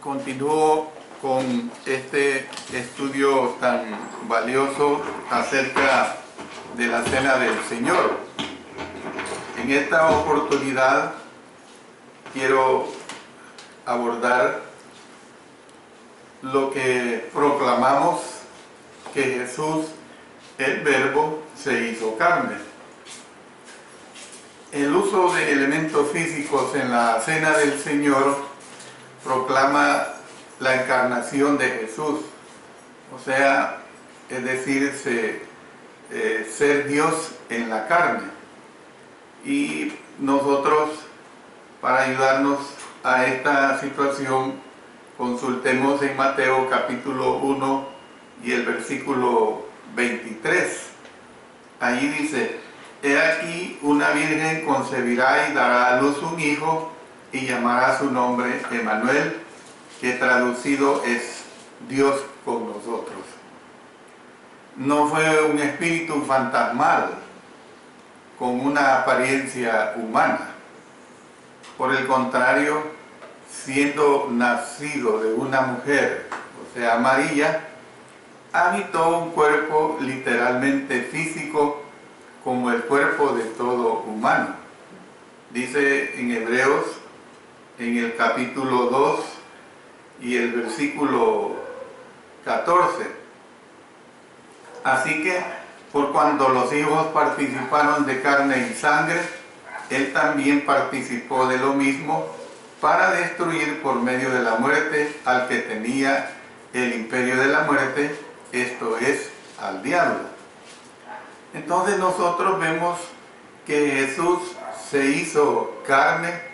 Continúo con este estudio tan valioso acerca de la Cena del Señor. En esta oportunidad quiero abordar lo que proclamamos, que Jesús, el Verbo, se hizo carne. El uso de elementos físicos en la Cena del Señor proclama la encarnación de Jesús, o sea, es decir, ser Dios en la carne. Y nosotros, para ayudarnos a esta situación, consultemos en Mateo capítulo 1 y el versículo 23. Allí dice: He aquí, una virgen concebirá y dará a luz un hijo, y llamará su nombre Emmanuel, que traducido es Dios con nosotros. No fue un espíritu fantasmal con una apariencia humana. Por el contrario, siendo nacido de una mujer, o sea, María, habitó un cuerpo literalmente físico como el cuerpo de todo humano. Dice en Hebreos, en el capítulo 2 y el versículo 14. Así que, por cuanto los hijos participaron de carne y sangre, él también participó de lo mismo, para destruir por medio de la muerte al que tenía el imperio de la muerte, esto es, al diablo. Entonces nosotros vemos que Jesús se hizo carne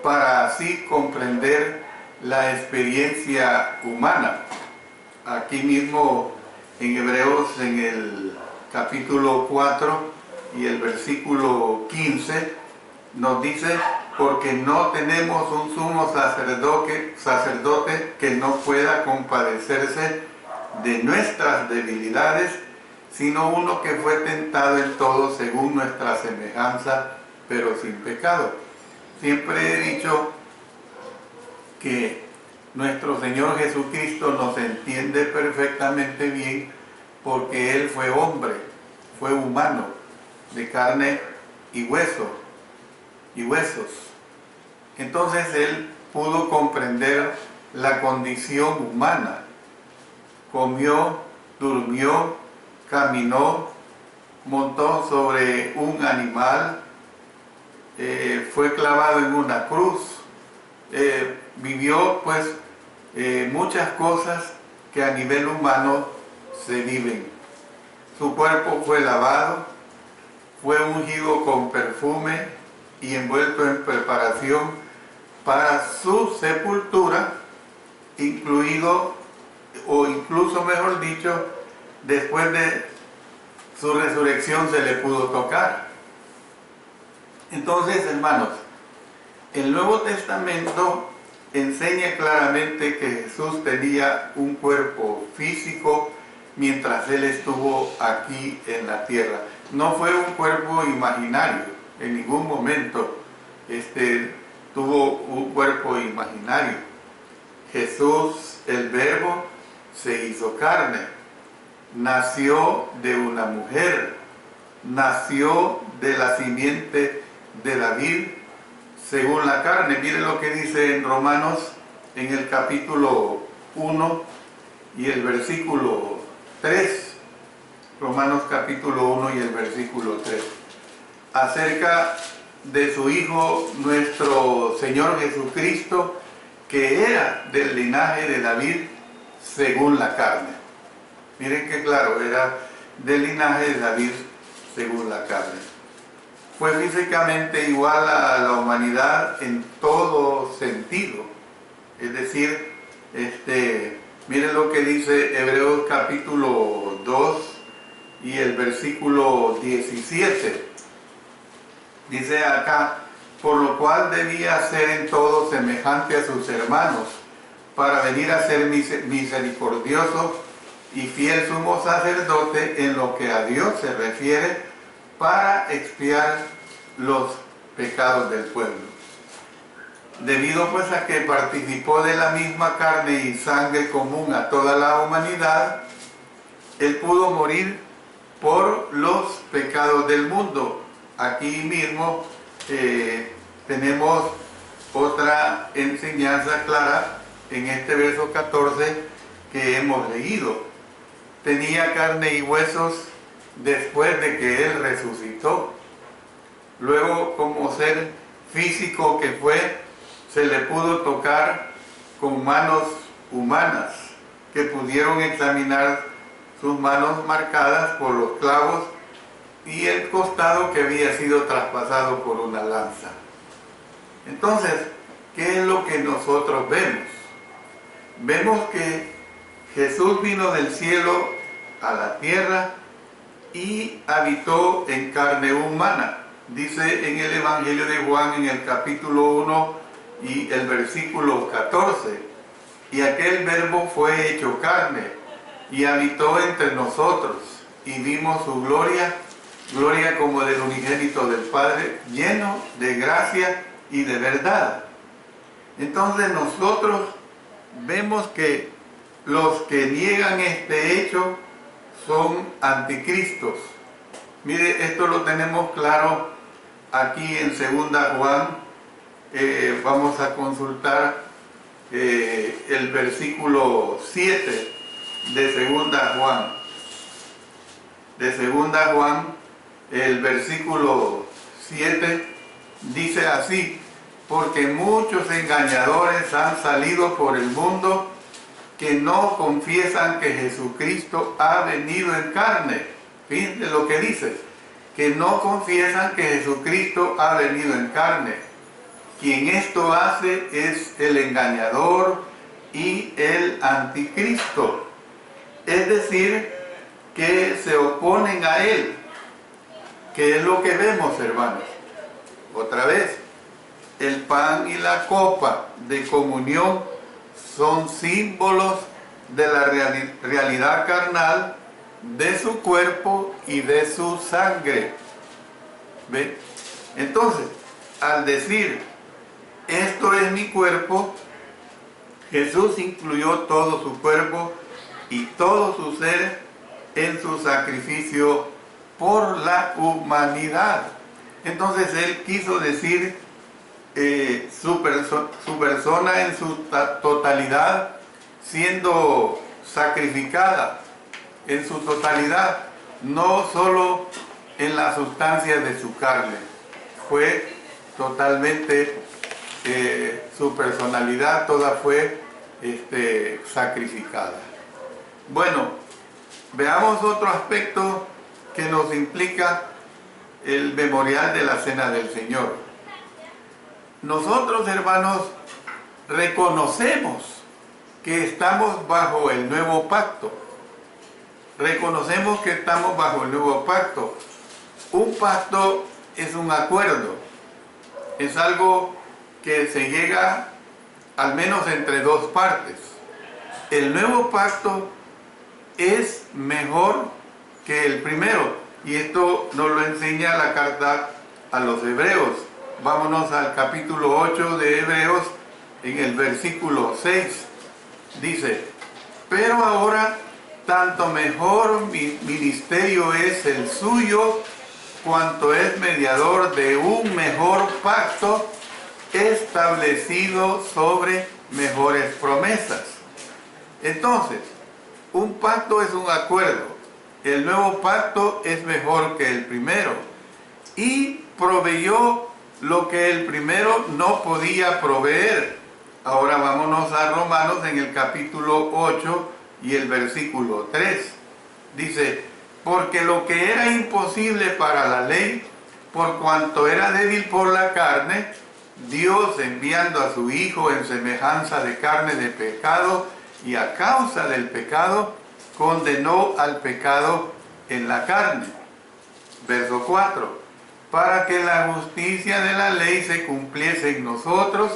para así comprender la experiencia humana. Aquí mismo en Hebreos, en el capítulo 4 y el versículo 15, nos dice: porque no tenemos un sumo sacerdote que no pueda compadecerse de nuestras debilidades, sino uno que fue tentado en todo según nuestra semejanza, pero sin pecado. Siempre he dicho que nuestro Señor Jesucristo nos entiende perfectamente bien, porque Él fue hombre, fue humano, de carne y huesos. Entonces Él pudo comprender la condición humana. Comió, durmió, caminó, montó sobre un animal, fue clavado en una cruz, vivió pues muchas cosas que a nivel humano se viven. Su cuerpo fue lavado, fue ungido con perfume y envuelto en preparación para su sepultura, incluido, o incluso mejor dicho, después de su resurrección se le pudo tocar. Entonces, hermanos, el Nuevo Testamento enseña claramente que Jesús tenía un cuerpo físico mientras Él estuvo aquí en la tierra. No fue un cuerpo imaginario, en ningún momento tuvo un cuerpo imaginario. Jesús, el Verbo, se hizo carne, nació de una mujer, nació de la simiente de David según la carne. Miren lo que dice en Romanos, en el capítulo 1 y el versículo 3. Romanos capítulo 1 y el versículo 3. Acerca de su Hijo, nuestro Señor Jesucristo, que era del linaje de David según la carne. Miren que claro, era del linaje de David según la carne. Fue físicamente igual a la humanidad en todo sentido. Es decir, miren lo que dice Hebreos capítulo 2 y el versículo 17. Dice acá: por lo cual debía ser en todo semejante a sus hermanos, para venir a ser misericordioso y fiel sumo sacerdote en lo que a Dios se refiere, para expiar los pecados del pueblo. debido pues a que participó de la misma carne y sangre común a toda la humanidad, Él pudo morir por los pecados del mundo. Aquí mismo tenemos otra enseñanza clara en este verso 14 que hemos leído. Tenía carne y huesos después de que Él resucitó. Luego, como ser físico que fue, se le pudo tocar con manos humanas que pudieron examinar sus manos marcadas por los clavos y el costado que había sido traspasado por una lanza. Entonces, ¿qué es lo que nosotros vemos? Vemos que Jesús vino del cielo a la tierra y habitó en carne humana. Dice en el Evangelio de Juan, en el capítulo 1 y el versículo 14, y aquel verbo fue hecho carne y habitó entre nosotros, y vimos su gloria, gloria como del unigénito del Padre, lleno de gracia y de verdad. Entonces nosotros vemos que los que niegan este hecho son anticristos. Mire, esto lo tenemos claro aquí en 2 Juan. Vamos a consultar el versículo 7 de 2 Juan. De 2 Juan, el versículo 7 dice así: porque muchos engañadores han salido por el mundo que no confiesan que Jesucristo ha venido en carne. Fíjense lo que dice, que no confiesan que Jesucristo ha venido en carne. Quien esto hace es el engañador y el anticristo. Es decir, que se oponen a Él. ¿Qué es lo que vemos, hermanos? Otra vez, el pan y la copa de comunión son símbolos de la realidad carnal de su cuerpo y de su sangre. ¿Ve? Entonces, al decir, esto es mi cuerpo, Jesús incluyó todo su cuerpo y todo su ser en su sacrificio por la humanidad. Entonces Él quiso decir su persona en su totalidad siendo sacrificada en su totalidad, no solo en la sustancia de su carne. Fue totalmente su personalidad, toda fue sacrificada. Bueno, veamos otro aspecto que nos implica el memorial de la Cena del Señor. Nosotros, hermanos, reconocemos que estamos bajo el nuevo pacto. Reconocemos que estamos bajo el nuevo pacto. Un pacto es un acuerdo. Es algo que se llega al menos entre dos partes. El nuevo pacto es mejor que el primero. Y esto nos lo enseña la carta a los Hebreos. Vámonos al capítulo 8 de Hebreos, en el versículo 6. Dice, pero ahora tanto mejor mi ministerio es el suyo, cuanto es mediador de un mejor pacto establecido sobre mejores promesas. Entonces, un pacto es un acuerdo. El nuevo pacto es mejor que el primero y proveyó lo que el primero no podía proveer. Ahora vámonos a Romanos en el capítulo 8 y el versículo 3. Dice, porque lo que era imposible para la ley, por cuanto era débil por la carne, Dios, enviando a su Hijo en semejanza de carne de pecado, y a causa del pecado, condenó al pecado en la carne. Verso 4. Para que la justicia de la ley se cumpliese en nosotros,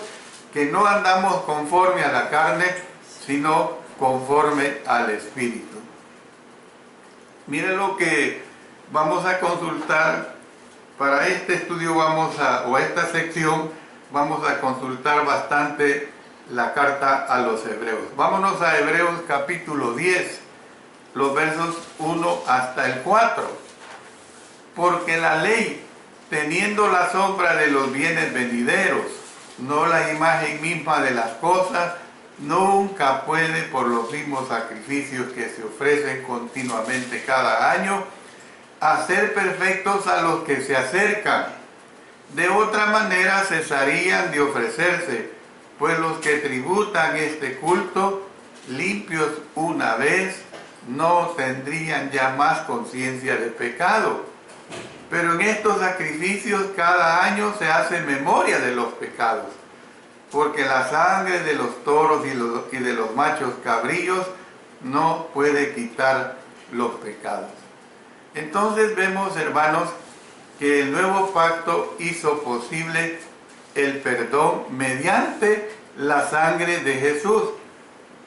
que no andamos conforme a la carne, sino conforme al Espíritu. Mire lo que vamos a consultar para este estudio, o esta sección, vamos a consultar bastante la carta a los hebreos. Vámonos a Hebreos capítulo 10, los versos 1 hasta el 4. Porque la ley, teniendo la sombra de los bienes venideros, no la imagen misma de las cosas, nunca puede, por los mismos sacrificios que se ofrecen continuamente cada año, hacer perfectos a los que se acercan. De otra manera cesarían de ofrecerse, pues los que tributan este culto, limpios una vez, no tendrían ya más conciencia de pecado. Pero en estos sacrificios cada año se hace memoria de los pecados, porque la sangre de los toros y de los machos cabríos no puede quitar los pecados. Entonces vemos, hermanos, que el nuevo pacto hizo posible el perdón mediante la sangre de Jesús.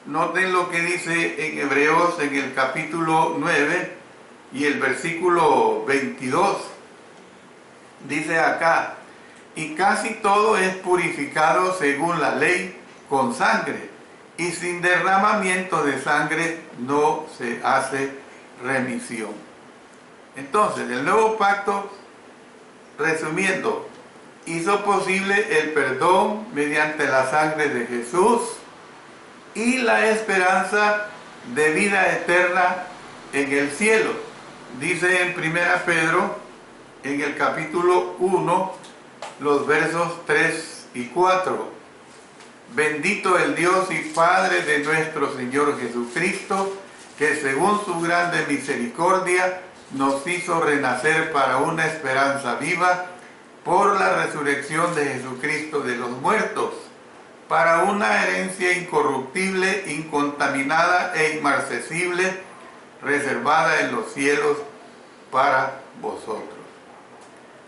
Noten lo que dice en Hebreos en el capítulo 9 y el versículo 22. Dice acá: y casi todo es purificado según la ley con sangre, y sin derramamiento de sangre no se hace remisión. Entonces, el nuevo pacto, resumiendo, hizo posible el perdón mediante la sangre de Jesús y la esperanza de vida eterna en el cielo. Dice en 1 Pedro, en el capítulo 1, los versos 3 y 4. Bendito el Dios y Padre de nuestro Señor Jesucristo, que según su grande misericordia nos hizo renacer para una esperanza viva por la resurrección de Jesucristo de los muertos, para una herencia incorruptible, incontaminada e inmarcesible, reservada en los cielos para vosotros.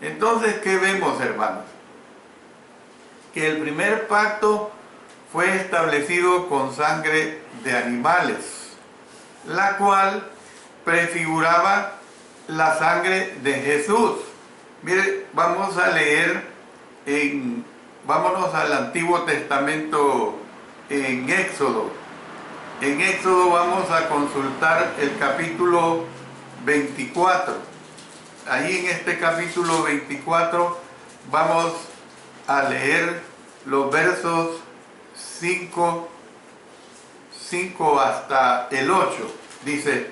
Entonces, ¿qué vemos, hermanos? Que el primer pacto fue establecido con sangre de animales, la cual prefiguraba la sangre de Jesús. Mire, vamos a leer, vámonos al Antiguo Testamento en Éxodo. En Éxodo vamos a consultar el capítulo 24. Ahí en este capítulo 24 vamos a leer los versos 5 hasta el 8. Dice: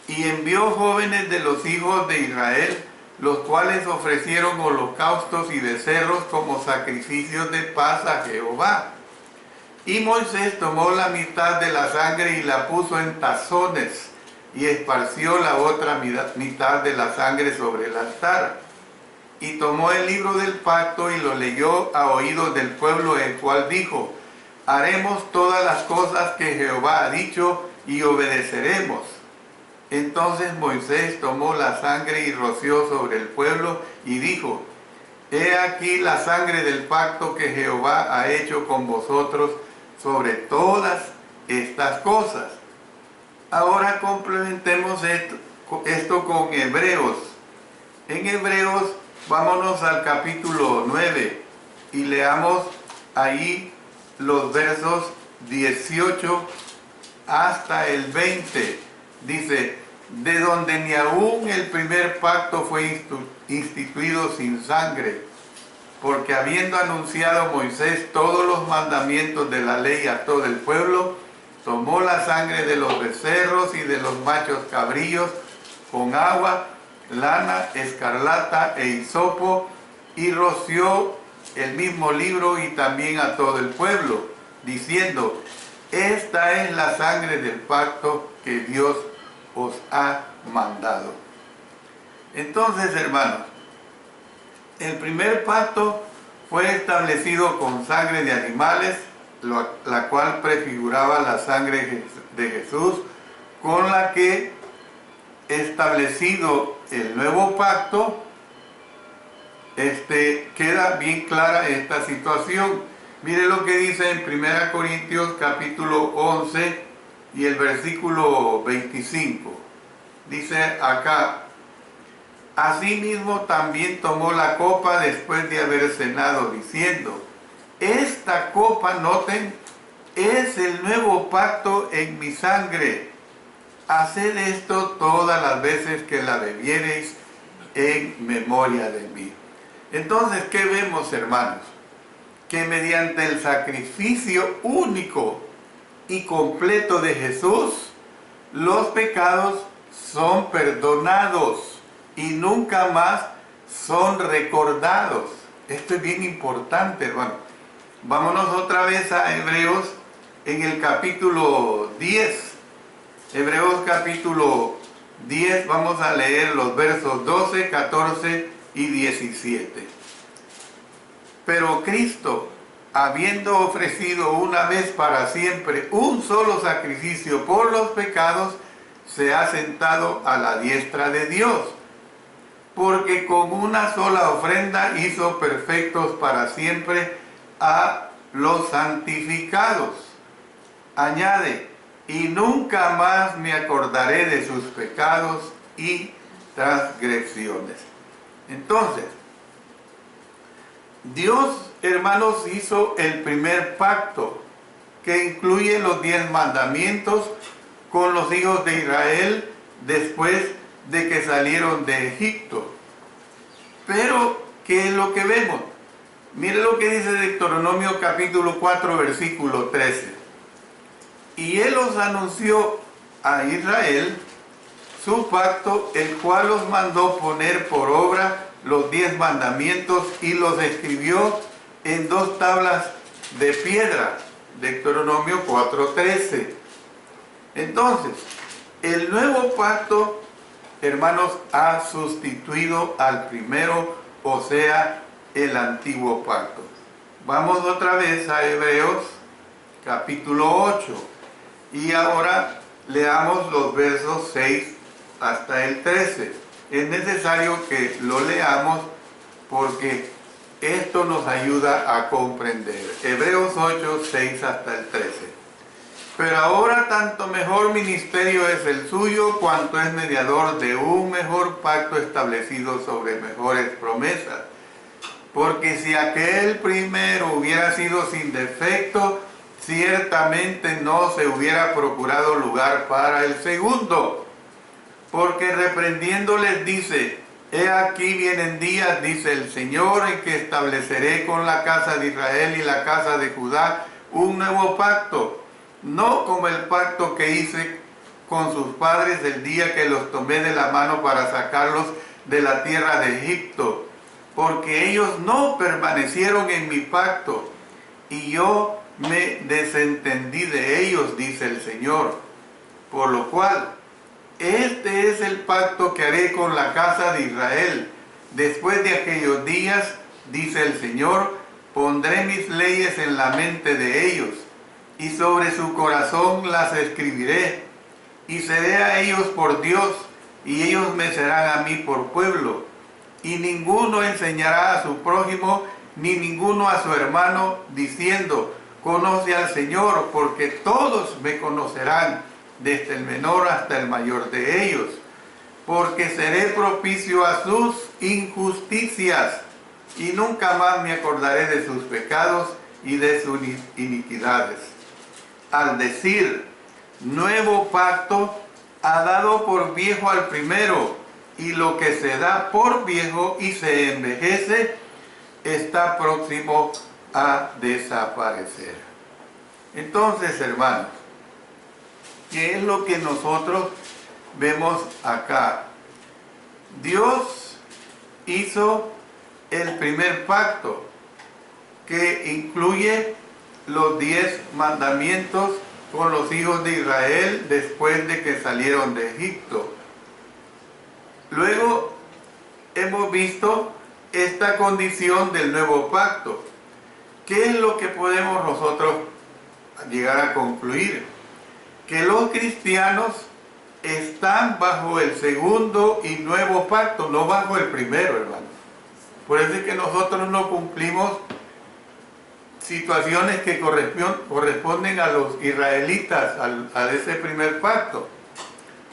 y envió jóvenes de los hijos de Israel, los cuales ofrecieron holocaustos y becerros como sacrificios de paz a Jehová. Y Moisés tomó la mitad de la sangre y la puso en tazones, y esparció la otra mitad de la sangre sobre el altar. Y tomó el libro del pacto y lo leyó a oídos del pueblo, el cual dijo: haremos todas las cosas que Jehová ha dicho y obedeceremos. Entonces Moisés tomó la sangre y roció sobre el pueblo y dijo: he aquí la sangre del pacto que Jehová ha hecho con vosotros sobre todas estas cosas. Ahora complementemos esto con Hebreos. En Hebreos, vámonos al capítulo 9 y leamos ahí los versos 18 hasta el 20. Dice: de donde ni aún el primer pacto fue instituido sin sangre, porque habiendo anunciado Moisés todos los mandamientos de la ley a todo el pueblo, tomó la sangre de los becerros y de los machos cabríos con agua, lana, escarlata e hisopo, y roció el mismo libro y también a todo el pueblo, diciendo: esta es la sangre del pacto que Dios os ha mandado. Entonces, hermanos, el primer pacto fue establecido con sangre de animales, la cual prefiguraba la sangre de Jesús, con la que, establecido el nuevo pacto, queda bien clara esta situación. Mire lo que dice en 1 Corintios capítulo 11 y el versículo 25. Dice acá: Asimismo también tomó la copa después de haber cenado, diciendo: esta copa, noten, es el nuevo pacto en mi sangre. Haced esto todas las veces que la bebiereis en memoria de mí. Entonces, ¿qué vemos, hermanos? Que mediante el sacrificio único y completo de Jesús, los pecados son perdonados y nunca más son recordados. Esto es bien importante, hermano. Vámonos otra vez a Hebreos en el capítulo 10. Hebreos capítulo 10, vamos a leer los versos 12, 14 y 17. Pero Cristo, habiendo ofrecido una vez para siempre un solo sacrificio por los pecados, se ha sentado a la diestra de Dios, porque con una sola ofrenda hizo perfectos para siempre a los santificados. Añade: y nunca más me acordaré de sus pecados y transgresiones. Entonces, Dios, hermanos, hizo el primer pacto, que incluye los 10 mandamientos con los hijos de Israel después de que salieron de Egipto. Pero, ¿qué es lo que vemos? Mire lo que dice Deuteronomio capítulo 4, versículo 13. Y él os anunció a Israel su pacto, el cual os mandó poner por obra los 10 mandamientos y los escribió en 2 tablas de piedra. Deuteronomio 4:13. Entonces, el nuevo pacto, hermanos, ha sustituido al primero, o sea, el antiguo pacto. Vamos otra vez a Hebreos capítulo 8. Y ahora leamos los versos 6 hasta el 13. Es necesario que lo leamos porque esto nos ayuda a comprender. Hebreos 8, 6 hasta el 13. Pero ahora tanto mejor ministerio es el suyo, cuanto es mediador de un mejor pacto establecido sobre mejores promesas. Porque si aquel primero hubiera sido sin defecto, ciertamente no se hubiera procurado lugar para el segundo. Porque reprendiéndoles dice: he aquí vienen días, dice el Señor, en que estableceré con la casa de Israel y la casa de Judá un nuevo pacto, no como el pacto que hice con sus padres el día que los tomé de la mano para sacarlos de la tierra de Egipto, porque ellos no permanecieron en mi pacto, y yo me desentendí de ellos, dice el Señor. Por lo cual, este es el pacto que haré con la casa de Israel. Después de aquellos días, dice el Señor, pondré mis leyes en la mente de ellos, y sobre su corazón las escribiré, y seré a ellos por Dios, y ellos me serán a mí por pueblo. Y ninguno enseñará a su prójimo, ni ninguno a su hermano, diciendo: conoce al Señor, porque todos me conocerán, desde el menor hasta el mayor de ellos, porque seré propicio a sus injusticias, y nunca más me acordaré de sus pecados y de sus iniquidades. Al decir nuevo pacto, ha dado por viejo al primero, y lo que se da por viejo y se envejece está próximo a desaparecer. Entonces, hermanos, ¿qué es lo que nosotros vemos acá? Dios hizo el primer pacto, que incluye los 10 mandamientos con los hijos de Israel después de que salieron de Egipto. Luego hemos visto esta condición del nuevo pacto. ¿Qué es lo que podemos nosotros llegar a concluir? Que los cristianos están bajo el segundo y nuevo pacto, no bajo el primero, hermano. Por eso es que nosotros no cumplimos situaciones que corresponden a los israelitas, a ese primer pacto.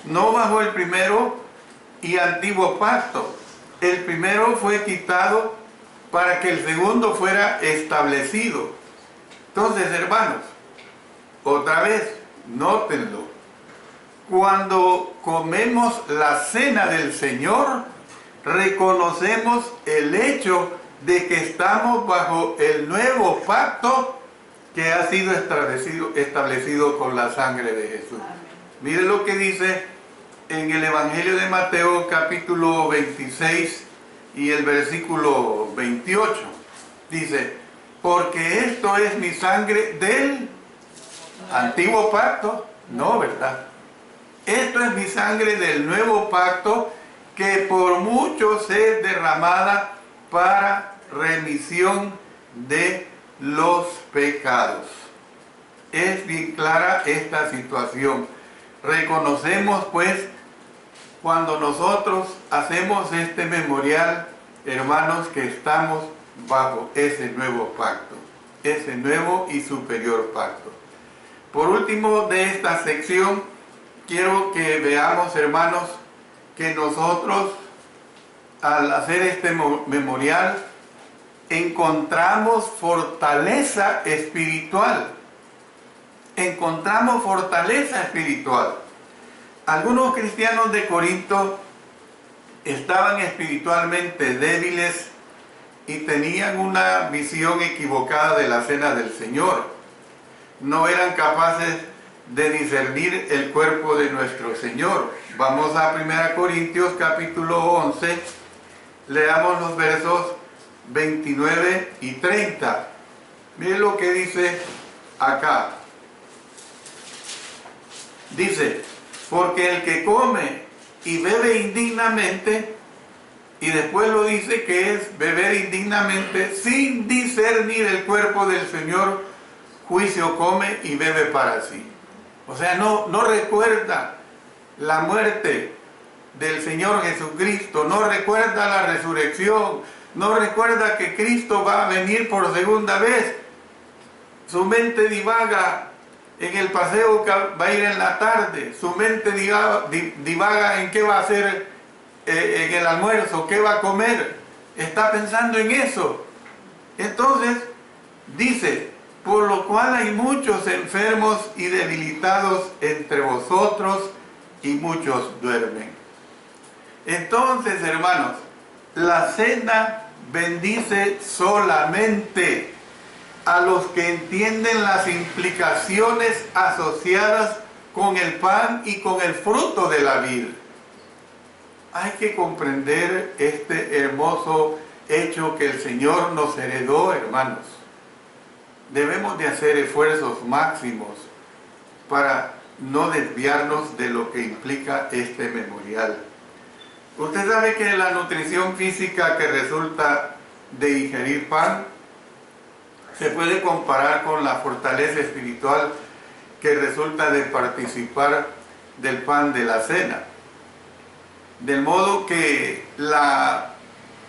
No bajo el primero y antiguo pacto, El primero fue quitado para que el segundo fuera establecido. Entonces, hermanos, otra vez, nótenlo. Cuando comemos la cena del Señor, reconocemos el hecho de que estamos bajo el nuevo pacto que ha sido establecido con la sangre de Jesús. Mire lo que dice en el Evangelio de Mateo capítulo 26 y el versículo 28. Dice, porque esto es mi sangre del antiguo pacto. No, ¿verdad? Esto es mi sangre del nuevo pacto que por muchos es derramada para remisión de los pecados. Es bien clara esta situación. Reconocemos pues cuando nosotros hacemos este memorial, hermanos, que estamos bajo ese nuevo pacto, ese nuevo y superior pacto. Por último de esta sección, quiero que veamos, hermanos, que nosotros al hacer este memorial encontramos fortaleza espiritual. Encontramos fortaleza espiritual. Algunos cristianos de Corinto estaban espiritualmente débiles y tenían una visión equivocada de la cena del Señor. No eran capaces de discernir el cuerpo de nuestro Señor. Vamos a 1 Corintios capítulo 11, leamos los versos 29 y 30. Miren lo que dice acá. Dice, porque el que come y bebe indignamente, y después lo dice que es beber indignamente sin discernir el cuerpo del Señor, juicio come y bebe para sí. O sea, no recuerda la muerte del Señor Jesucristo, no recuerda la resurrección, no recuerda que Cristo va a venir por segunda vez. Su mente divaga en el paseo que va a ir en la tarde, su mente divaga en qué va a hacer en el almuerzo, qué va a comer, está pensando en eso. Entonces, dice, por lo cual hay muchos enfermos y debilitados entre vosotros, y muchos duermen. Entonces, hermanos, la cena bendice solamente a los que entienden las implicaciones asociadas con el pan y con el fruto de la vid. Hay que comprender este hermoso hecho que el Señor nos heredó, hermanos. Debemos de hacer esfuerzos máximos para no desviarnos de lo que implica este memorial. Usted sabe que la nutrición física que resulta de ingerir pan se puede comparar con la fortaleza espiritual que resulta de participar del pan de la cena. Del modo que la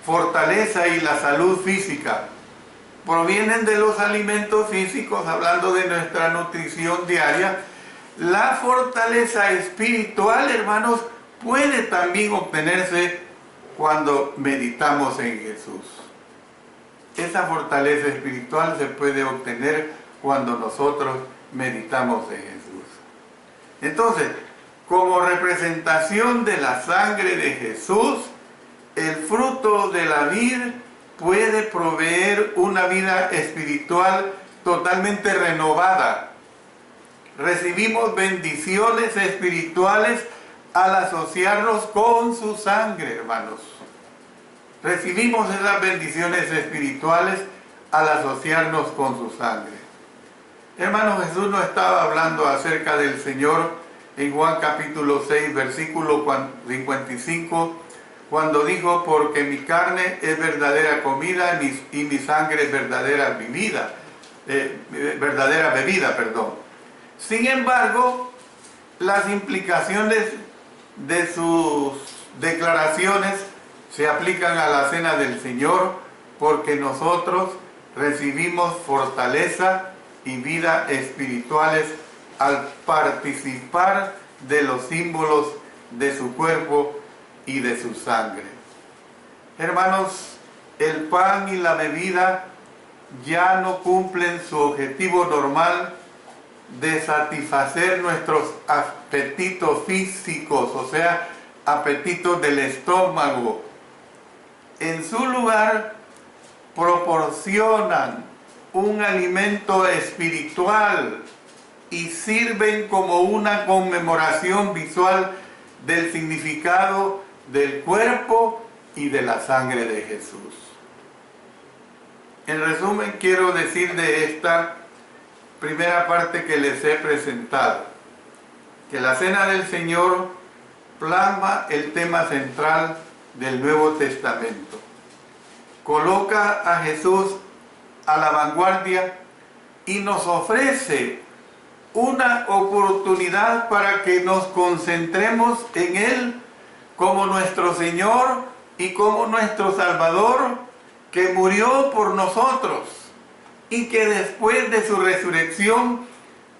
fortaleza y la salud física provienen de los alimentos físicos, hablando de nuestra nutrición diaria. La fortaleza espiritual, hermanos, puede también obtenerse cuando meditamos en Jesús. Esa fortaleza espiritual se puede obtener cuando nosotros meditamos en Jesús. Entonces, como representación de la sangre de Jesús, el fruto de la vid puede proveer una vida espiritual totalmente renovada. Recibimos bendiciones espirituales al asociarnos con su sangre, hermanos. Recibimos esas bendiciones espirituales al asociarnos con su sangre. Hermanos, Jesús no estaba hablando acerca del Señor en Juan capítulo 6, versículo 55, cuando dijo, porque mi carne es verdadera comida y mi sangre es verdadera bebida. Sin embargo, las implicaciones de sus declaraciones se aplican a la cena del Señor, porque nosotros recibimos fortaleza y vida espirituales al participar de los símbolos de su cuerpo y de su sangre. Hermanos, el pan y la bebida ya no cumplen su objetivo normal de satisfacer nuestros apetitos físicos, o sea, apetitos del estómago. En su lugar, proporcionan un alimento espiritual y sirven como una conmemoración visual del significado del cuerpo y de la sangre de Jesús. En resumen, quiero decir de esta primera parte que les he presentado, que la Cena del Señor plasma el tema central del Nuevo Testamento. Coloca a Jesús a la vanguardia y nos ofrece una oportunidad para que nos concentremos en Él como nuestro Señor y como nuestro Salvador, que murió por nosotros y que después de su resurrección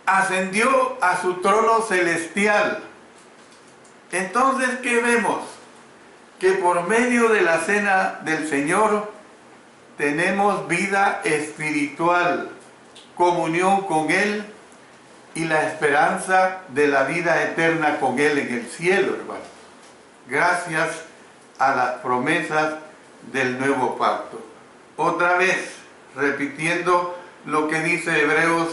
ascendió a su trono celestial. Entonces, ¿qué vemos? Que por medio de la Cena del Señor tenemos vida espiritual, comunión con Él y la esperanza de la vida eterna con Él en el cielo, hermanos. Gracias a las promesas del nuevo pacto. Otra vez, repitiendo lo que dice Hebreos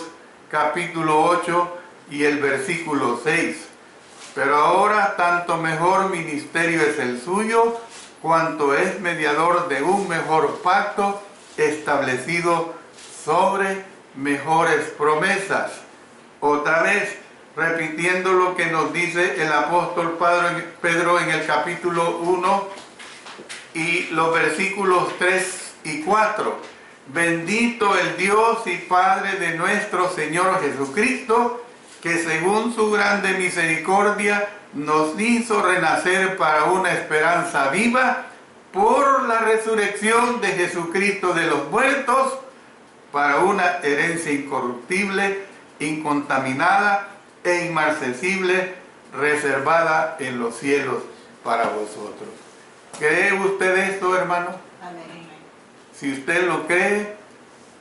capítulo 8 y el versículo 6. Pero ahora tanto mejor ministerio es el suyo, cuanto es mediador de un mejor pacto establecido sobre mejores promesas. Otra vez, repitiendo lo que nos dice el apóstol Pedro en el capítulo 1 y los versículos 3 y 4. Bendito el Dios y Padre de nuestro Señor Jesucristo, que según su grande misericordia nos hizo renacer para una esperanza viva por la resurrección de Jesucristo de los muertos, para una herencia incorruptible, incontaminada e inmarcesible, reservada en los cielos para vosotros. ¿Cree usted esto, hermano? Amén. Si usted lo cree,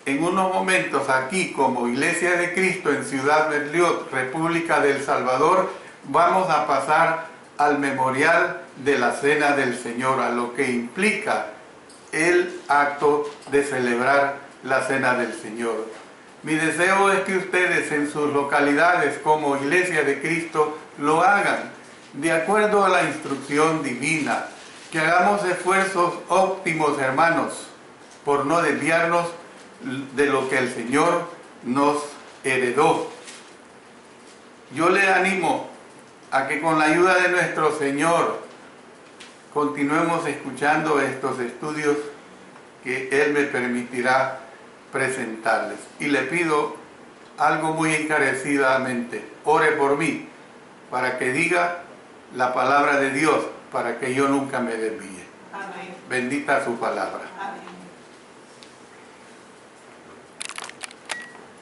en unos momentos aquí, como Iglesia de Cristo en Ciudad Berlioz, República del Salvador, vamos a pasar al memorial de la Cena del Señor, a lo que implica el acto de celebrar la Cena del Señor. Mi deseo es que ustedes en sus localidades como Iglesia de Cristo lo hagan de acuerdo a la instrucción divina, que hagamos esfuerzos óptimos, hermanos, por no desviarnos de lo que el Señor nos heredó. Yo le animo a que con la ayuda de nuestro Señor continuemos escuchando estos estudios que Él me permitirá presentarles. Y le pido algo muy encarecidamente: ore por mí, para que diga la palabra de Dios, para que yo nunca me desvíe. Amén. Bendita su palabra. Amén.